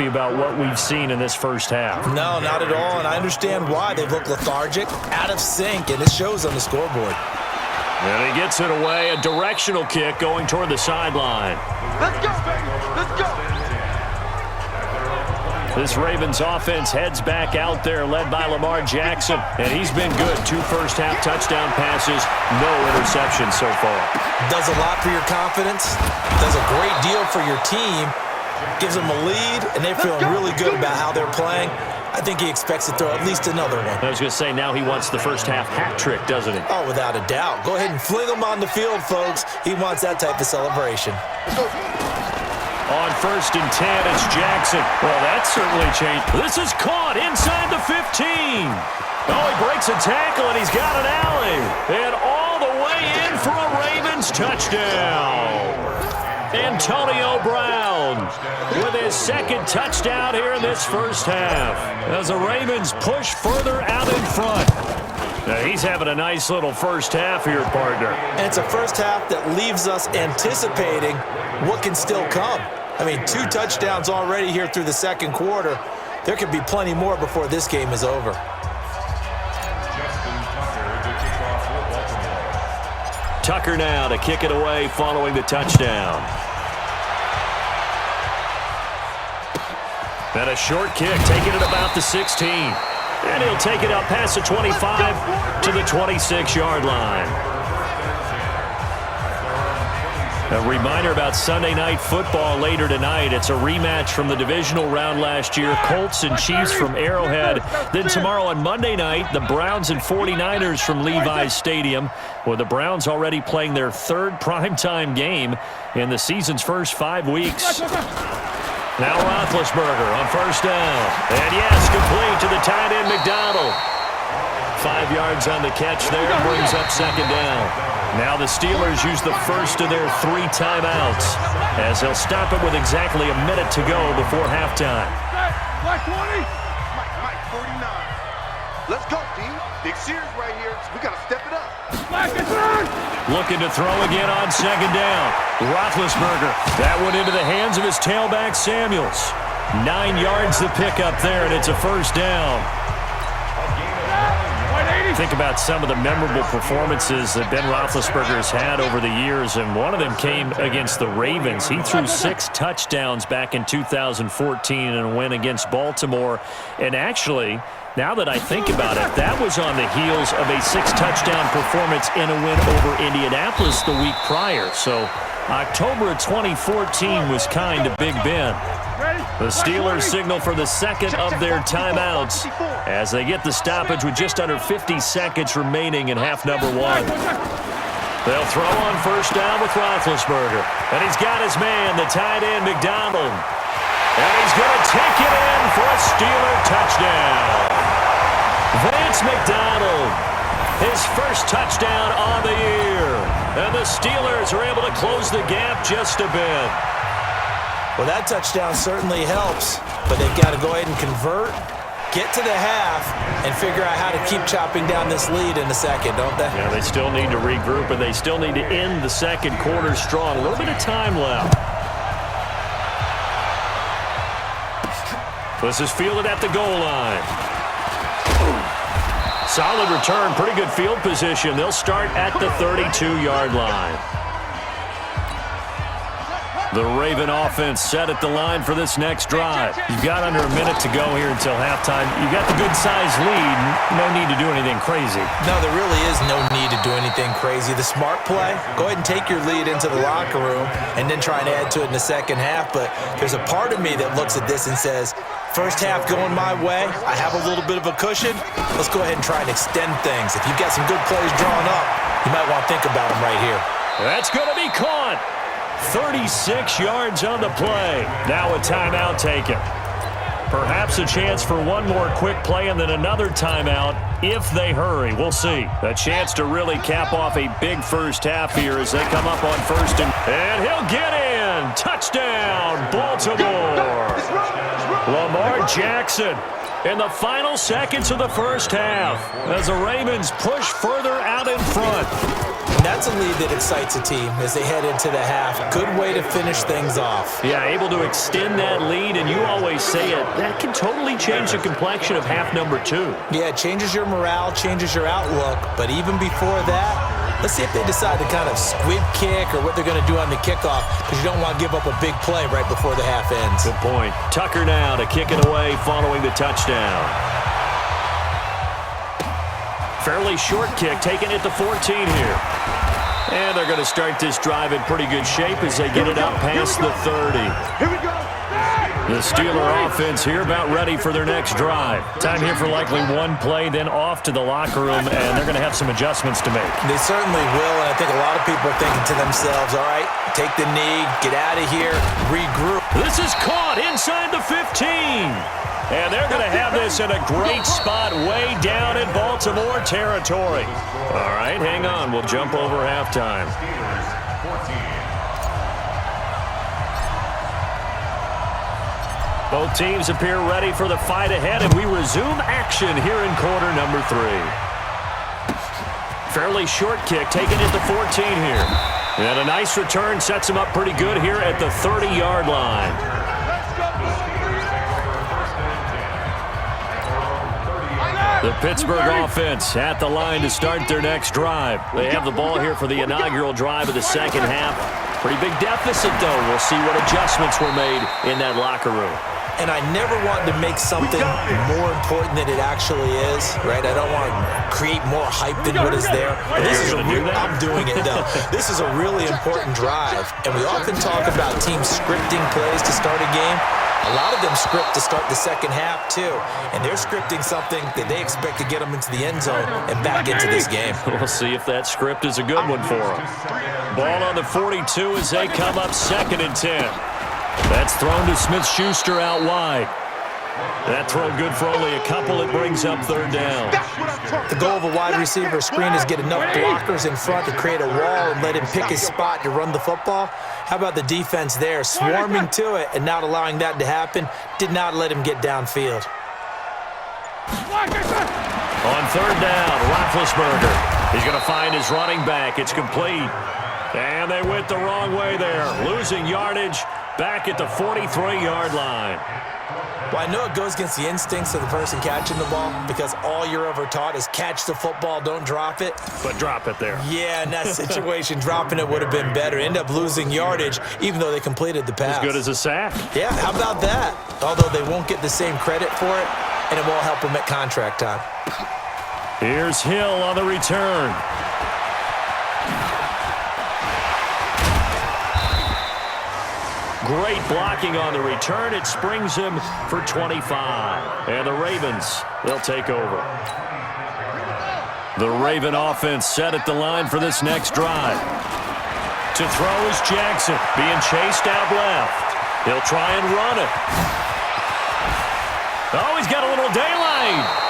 about what we've seen in this first half. No, not at all, and I understand why. They've looked lethargic, out of sync, and it shows on the scoreboard. And he gets it away, a directional kick going toward the sideline. Let's go, baby. Let's go. This Ravens offense heads back out there, led by Lamar Jackson, and he's been good. 2 first-half touchdown passes, no interceptions so far. Does a lot for your confidence, does a great deal for your team, gives them a lead, and they're feeling really good about how they're playing. I think he expects to throw at least another one. I was going to say, now he wants the first-half hat trick, doesn't he? Oh, without a doubt. Go ahead and fling him on the field, folks. He wants that type of celebration. On 1st and 10, it's Jackson. Well, that certainly changed. This is caught inside the 15. Oh, he breaks a tackle, and he's got an alley. And all the way in for a Ravens touchdown. Antonio Brown with his 2nd touchdown here in this first half as the Ravens push further out in front. Now, he's having a nice little first half here, partner. And it's a first half that leaves us anticipating what can still come. I mean, 2 touchdowns already here through the second quarter. There could be plenty more before this game is over. Tucker now to kick it away following the touchdown. And a short kick, taking it about the 16. And he'll take it up past the 25 to the 26-yard line. A reminder about Sunday Night Football later tonight. It's a rematch from the divisional round last year. Colts and Chiefs from Arrowhead. Then tomorrow on Monday night, the Browns and 49ers from Levi's Stadium, with the Browns already playing their 3rd primetime game in the season's first 5 weeks. Now Roethlisberger on 1st down. And yes, complete to the tight end McDonald. 5 yards on the catch there, brings up 2nd down. Now the Steelers use the first of their 3 timeouts as they'll stop it with exactly a minute to go before halftime. Mike 20. Mike 49. Let's go, D. Big series right here. We got to step it up. Looking to throw again on 2nd down. Roethlisberger. That one into the hands of his tailback, Samuels. 9 yards the pickup there, and it's a 1st down. Think about some of the memorable performances that Ben Roethlisberger has had over the years, and one of them came against the Ravens. He threw 6 touchdowns back in 2014 in a win against Baltimore. And actually, now that I think about it, that was on the heels of a 6-touchdown performance in a win over Indianapolis the week prior. So October of 2014 was kind of Big Ben. The Steelers signal for the 2nd of their timeouts as they get the stoppage with just under 50 seconds remaining in half number 1. They'll throw on 1st down with Roethlisberger. And he's got his man, the tight end, McDonald. And he's going to take it in for a Steeler touchdown. Vance McDonald, his first touchdown on the year. And the Steelers are able to close the gap just a bit. Well, that touchdown certainly helps, but they've got to go ahead and convert, get to the half, and figure out how to keep chopping down this lead in the second, don't they? Yeah, they still need to regroup, and they still need to end the second quarter strong. A little bit of time left. This is fielded at the goal line. Solid return, pretty good field position. They'll start at the 32-yard line. The Raven offense set at the line for this next drive. You've got under a minute to go here until halftime. You've got the good-sized lead. No need to do anything crazy. No, there really is no need to do anything crazy. The smart play, go ahead and take your lead into the locker room and then try and add to it in the second half. But there's a part of me that looks at this and says, first half going my way, I have a little bit of a cushion. Let's go ahead and try and extend things. If you've got some good plays drawn up, you might want to think about them right here. That's going to be caught. 36 yards on the play. Now a timeout taken. Perhaps a chance for one more quick play and then another timeout if they hurry. We'll see. A chance to really cap off a big first half here as they come up on 1st and he'll get in. Touchdown, Baltimore. Lamar Jackson in the final seconds of the first half as the Ravens push further out in front. that's a lead that excites a team as they head into the half. Good way to finish things off. Yeah, able to extend that lead, and you always say it, that can totally change the complexion of half number 2. Yeah, it changes your morale, changes your outlook, but even before that, let's see if they decide to kind of squib kick or what they're going to do on the kickoff, because you don't want to give up a big play right before the half ends. Good point. Tucker now to kick it away following the touchdown. Fairly short kick, taking it to 14 here. And they're going to start this drive in pretty good shape as they get it up past the 30. Here we go. The Steeler offense here about ready for their next drive. Time here for likely one play, then off to the locker room, and they're going to have some adjustments to make. They certainly will, and I think a lot of people are thinking to themselves, all right, take the knee, get out of here, regroup. This is caught inside the 15. And they're going to have this in a great spot way down in Baltimore territory. All right, hang on. We'll jump over halftime. Both teams appear ready for the fight ahead, and we resume action here in quarter number 3. Fairly short kick, taking it to 14 here. And a nice return sets him up pretty good here at the 30-yard line. The Pittsburgh offense at the line to start their next drive. They have the ball here for the inaugural drive of the second half. Pretty big deficit, though. We'll see what adjustments were made in that locker room. And I never want to make something more important than it actually is, right? I don't want to create more hype than what is there. But this is I'm doing it, though. This is a really important drive. And we often talk about teams scripting plays to start a game. A lot of them script to start the second half, too. And they're scripting something that they expect to get them into the end zone and back into this game. We'll see if that script is a good one for them. Ball on the 42 as they come up 2nd and 10. That's thrown to Smith-Schuster out wide. That throw good for only a couple. It brings up 3rd down. The goal of a wide receiver screen is get enough blockers in front to create a wall and let him pick his spot to run the football. How about the defense there, swarming to it and not allowing that to happen? Did not let him get downfield. On 3rd down, Roethlisberger. He's going to find his running back. It's complete. And they went the wrong way there, losing yardage back at the 43-yard line. Well, I know it goes against the instincts of the person catching the ball because all you're ever taught is catch the football, don't drop it. But drop it there. Yeah, in that situation, dropping it would have been better. End up losing yardage even though they completed the pass. As good as a sack. Yeah, how about that? Although they won't get the same credit for it, and it won't help them at contract time. Here's Hill on the return. Great blocking on the return. It springs him for 25. And the Ravens, they'll take over. The Raven offense set at the line for this next drive. To throw is Jackson, being chased out left. He'll try and run it. Oh, he's got a little daylight.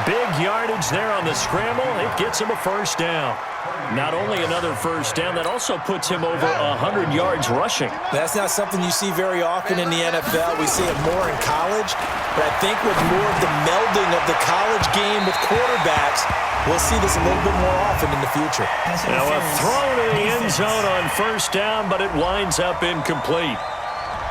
Big yardage there on the scramble. It gets him a 1st down. Not only another 1st down, that also puts him over 100 yards rushing. That's not something you see very often in the NFL. We see it more in college. But I think with more of the melding of the college game with quarterbacks, we'll see this a little bit more often in the future. Now a throw to the end zone on 1st down, but it winds up incomplete.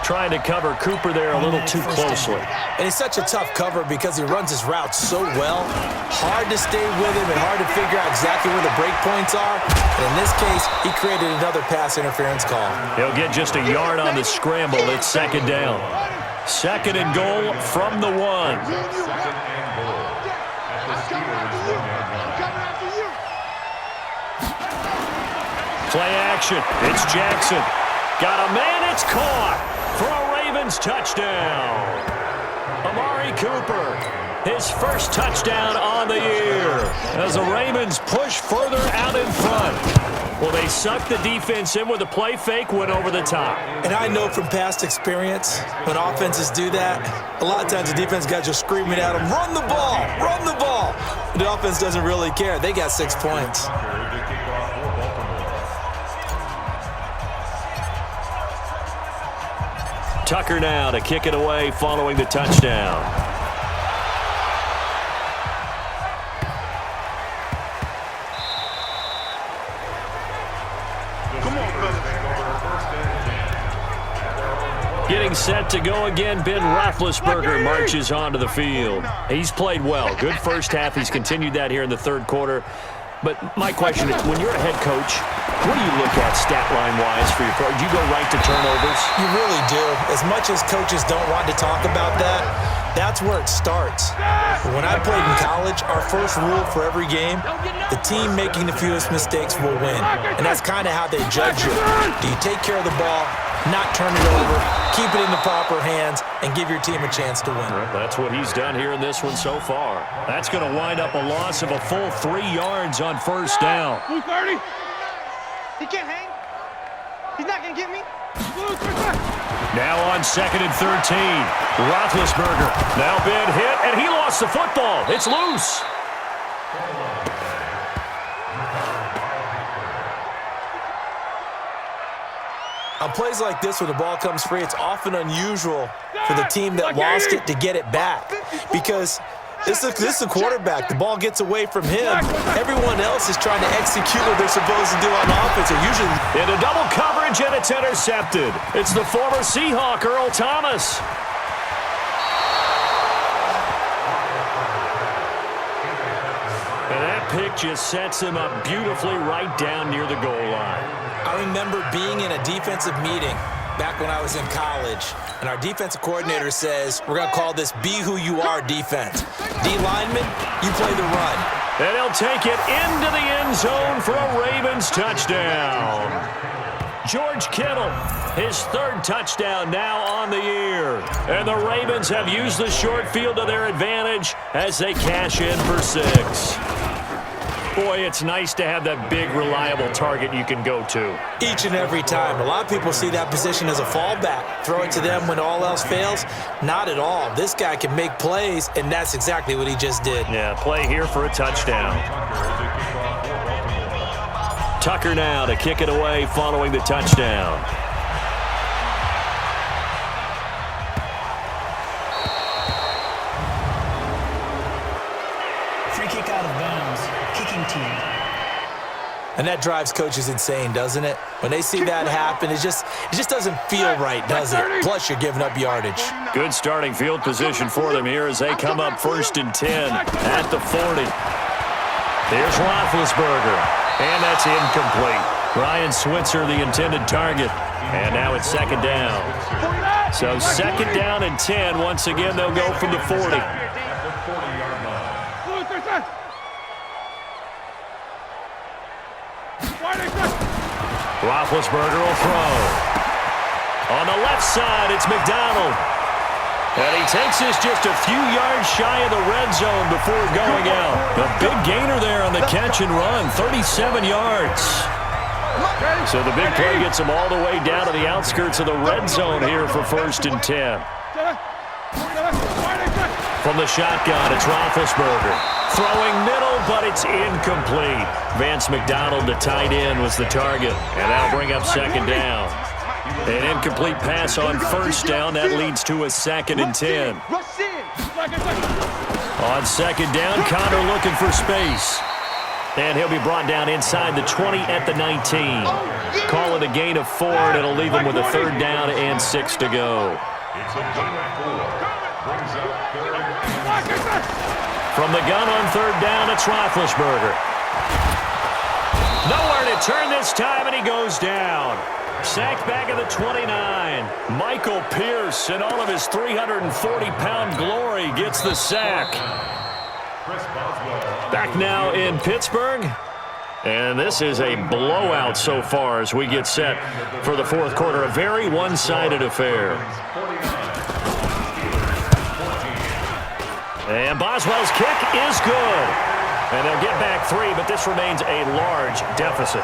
Trying to cover Cooper there a little too closely. And it's such a tough cover because he runs his route so well. Hard to stay with him and hard to figure out exactly where the break points are. And in this case, he created another pass interference call. He'll get just a yard on the scramble. It's 2nd down. 2nd and goal from the 1. Play action. It's Jackson. Got a man. It's caught. For a Ravens touchdown. Amari Cooper, his 1st touchdown on the year as the Ravens push further out in front. Well, they sucked the defense in with a play fake, went over the top. And I know from past experience, when offenses do that, a lot of times the defense guys are screaming at them, run the ball, run the ball. The offense doesn't really care. They got 6 points. Tucker now to kick it away following the touchdown. Getting set to go again, Ben Roethlisberger marches onto the field. He's played well. Good first half. He's continued that here in the third quarter. But my question is, when you're a head coach, what do you look at stat line-wise for your pro? Do you go right to turnovers? You really do. As much as coaches don't want to talk about that, that's where it starts. When I played in college, our first rule for every game, the team making the fewest mistakes will win. And that's kind of how they judge you. Do you take care of the ball, not turn it over, keep it in the proper hands, and give your team a chance to win? Well, that's what he's done here in this one so far. That's going to wind up a loss of a full 3 yards on first down. Blue 30. He can't hang. He's not going to get me. Blue 35. Now on 2nd and 13. Roethlisberger now been hit, and he lost the football. It's loose. On plays like this where the ball comes free, it's often unusual for the team that lost it to get it back because this is a quarterback. The ball gets away from him. Everyone else is trying to execute what they're supposed to do on offense. They're usually into double coverage, and it's intercepted. It's the former Seahawk, Earl Thomas. And that pick just sets him up beautifully right down near the goal line. I remember being in a defensive meeting back when I was in college, and our defensive coordinator says, we're going to call this Be Who You Are defense. D lineman, you play the run. And he'll take it into the end zone for a Ravens touchdown. George Kittle, his 3rd touchdown now on the year. And the Ravens have used the short field to their advantage as they cash in for 6. Boy, it's nice to have that big, reliable target you can go to. Each and every time. A lot of people see that position as a fallback. Throw it to them when all else fails. Not at all. This guy can make plays, and that's exactly what he just did. Yeah, play here for a touchdown. Tucker now to kick it away following the touchdown. Free kick out of bounds. Kicking team. And that drives coaches insane, doesn't it? When they see that happen, it just doesn't feel right, does it? Plus, you're giving up yardage. Good starting field position for them here as they come up 1st and 10 at the 40. Here's Roethlisberger, and that's incomplete. Ryan Switzer, the intended target. And now it's 2nd down. So 2nd down and 10. Once again, they'll go from the 40. Roethlisberger will throw. On the left side, it's McDonald. And he takes this just a few yards shy of the red zone before going out. A big gainer there on the catch and run, 37 yards. So the big play gets him all the way down to the outskirts of the red zone here for 1st and 10. From the shotgun, it's Roethlisberger. Throwing middle, but it's incomplete. Vance McDonald, the tight end, was the target. And that'll bring up 2nd down. An incomplete pass on 1st down. That leads to a 2nd and 10. On 2nd down, Connor looking for space. And he'll be brought down inside the 20 at the 19. Call it a gain of 4, and it'll leave him with a 3rd down and 6 to go. From the gun on 3rd down, it's Roethlisberger. Nowhere to turn this time, and he goes down. Sacked back at the 29. Michael Pierce, in all of his 340-pound glory, gets the sack. Back now in Pittsburgh. And this is a blowout so far as we get set for the 4th quarter. A very one-sided affair. And Boswell's kick is good. And they'll get back 3, but this remains a large deficit.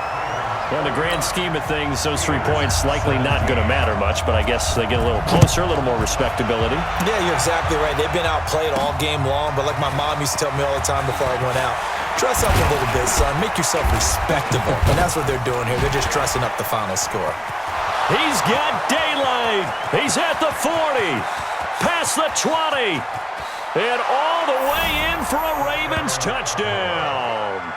Well, in the grand scheme of things, those 3 points likely not going to matter much, but I guess they get a little closer, a little more respectability. Yeah, you're exactly right. They've been outplayed all game long, but like my mom used to tell me all the time before I went out, dress up a little bit, son. Make yourself respectable. And that's what they're doing here. They're just dressing up the final score. He's got daylight. He's at the 40, past the 20, and all the way in for a Ravens touchdown.